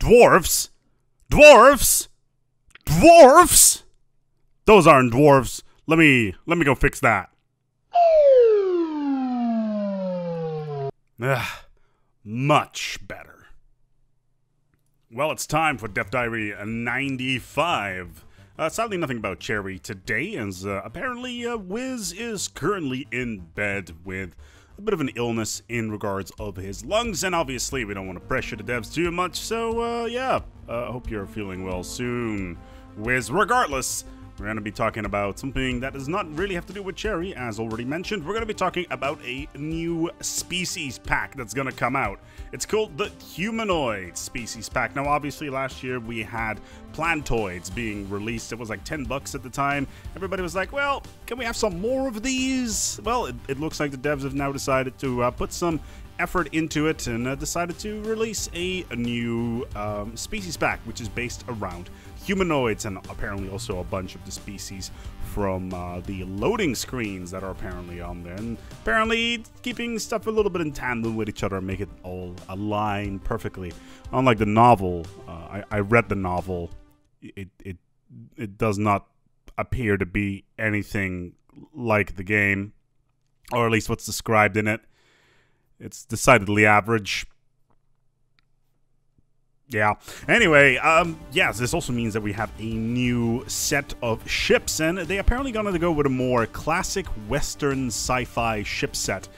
Dwarfs? Dwarfs? Dwarfs? Those aren't dwarfs. Let me go fix that. Much better. Well, it's time for Death Diary 95. Sadly, nothing about Cherry today, as apparently Wiz is currently in bed with a bit of an illness in regards of his lungs, and obviously we don't want to pressure the devs too much, so yeah, hope you're feeling well soon, Wiz. Regardless, we're going to be talking about something that does not really have to do with Cherry, as already mentioned. We're going to be talking about a new species pack that's going to come out. It's called the Humanoid species pack. Now, obviously, last year we had Plantoids being released. It was like $10 at the time. Everybody was like, well, can we have some more of these? Well, it looks like the devs have now decided to put some effort into it and decided to release a new species pack, which is based around humanoids, and apparently also a bunch of the species from the loading screens that are apparently on there, and apparently keeping stuff a little bit in tandem with each other and make it all align perfectly. Unlike the novel, I read the novel, it does not appear to be anything like the game, or at least what's described in it. It's decidedly average. Yeah. Anyway, yes, this also means that we have a new set of ships, and they apparently gonna go with a more classic Western sci-fi ship set,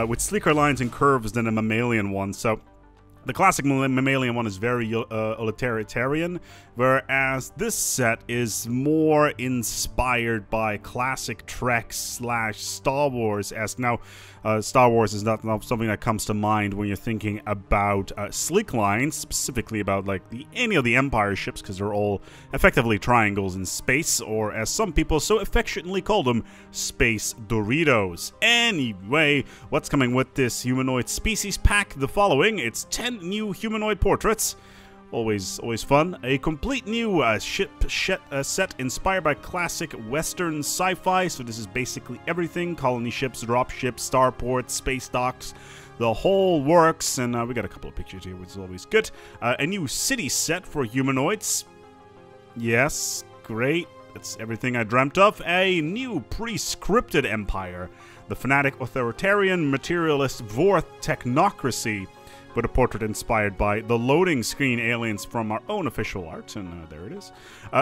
with sleeker lines and curves than a mammalian one. So the classic mammalian one is very utilitarian, whereas this set is more inspired by classic Trek / Star Wars-esque. Now, Star Wars is not something that comes to mind when you're thinking about sleek lines, specifically about like any of the Empire ships, because they're all effectively triangles in space, or as some people so affectionately call them, space Doritos. Anyway, what's coming with this humanoid species pack? The following: it's 10 new humanoid portraits. Always fun. A complete new ship set inspired by classic Western sci-fi. So this is basically everything: colony ships, drop ships, starports, space docks, the whole works. And we got a couple of pictures here, which is always good. A new city set for humanoids. Yes, great. That's everything I dreamt of. A new pre-scripted empire. The fanatic authoritarian materialist Vorth technocracy, with a portrait inspired by the loading screen aliens from our own official art, and there it is.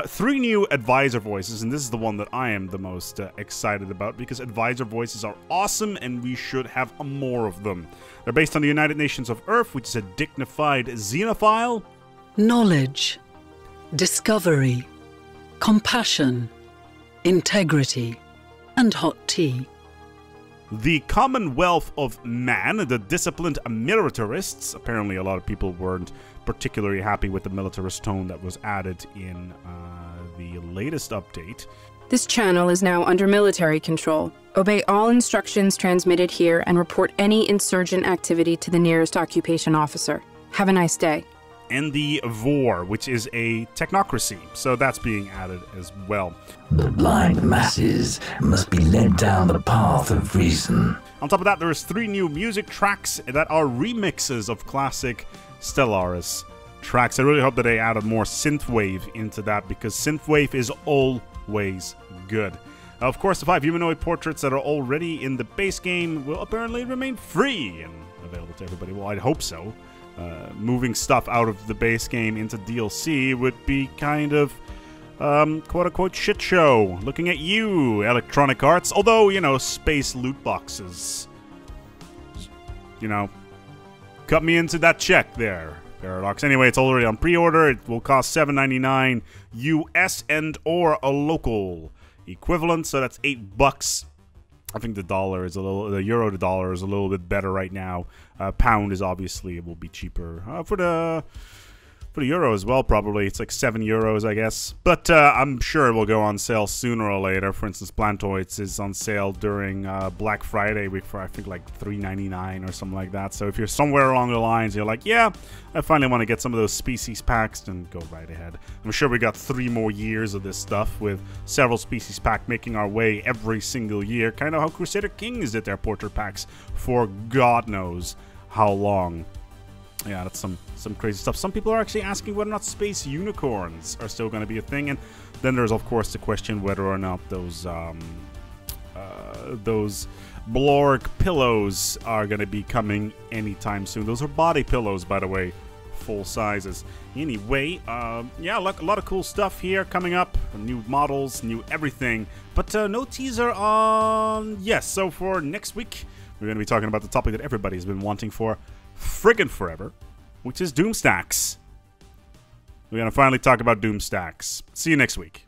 3 new advisor voices, and this is the one that I am the most excited about, because advisor voices are awesome, and we should have more of them. They're based on the United Nations of Earth, which is a dignified xenophile. Knowledge, discovery, compassion, integrity, and hot tea. The Commonwealth of Man, the disciplined militarists. Apparently a lot of people weren't particularly happy with the militarist tone that was added in the latest update. This channel is now under military control. Obey all instructions transmitted here and report any insurgent activity to the nearest occupation officer. Have a nice day. And the VOR, which is a technocracy, so that's being added as well. The blind masses must be led down the path of reason. On top of that, there's 3 new music tracks that are remixes of classic Stellaris tracks. I really hope that they added more synthwave into that, because synthwave is always good. Of course, the 5 humanoid portraits that are already in the base game will apparently remain free and available to everybody. Well, I'd hope so. Moving stuff out of the base game into DLC would be kind of quote-unquote shit show. Looking at you, Electronic Arts. Although, you know, space loot boxes, you know, cut me into that check there, Paradox. Anyway, it's already on pre-order. It will cost $7.99 US and or a local equivalent, so that's $8. I think the euro to dollar is a little bit better right now. Pound is obviously, it will be cheaper for the euro as well, probably. It's like 7 euros, I guess. But I'm sure it will go on sale sooner or later. For instance, Plantoids is on sale during Black Friday week for, I think, like $3.99 or something like that. So if you're somewhere along the lines, you're like, yeah, I finally want to get some of those species packs, then go right ahead. I'm sure we got 3 more years of this stuff, with several species pack making our way every single year. Kind of how Crusader Kings did their portrait packs for God knows how long. Yeah, that's some crazy stuff. Some people are actually asking whether or not space unicorns are still going to be a thing, and then there's of course the question whether or not those Blork pillows are going to be coming anytime soon. Those are body pillows, by the way, full sizes. Anyway, yeah, look, a lot of cool stuff here coming up. New models, new everything, but no teaser on. Yes, so for next week, we're going to be talking about the topic that everybody's been wanting for friggin' forever, which is Doom Stacks. We're going to finally talk about Doom Stacks. See you next week.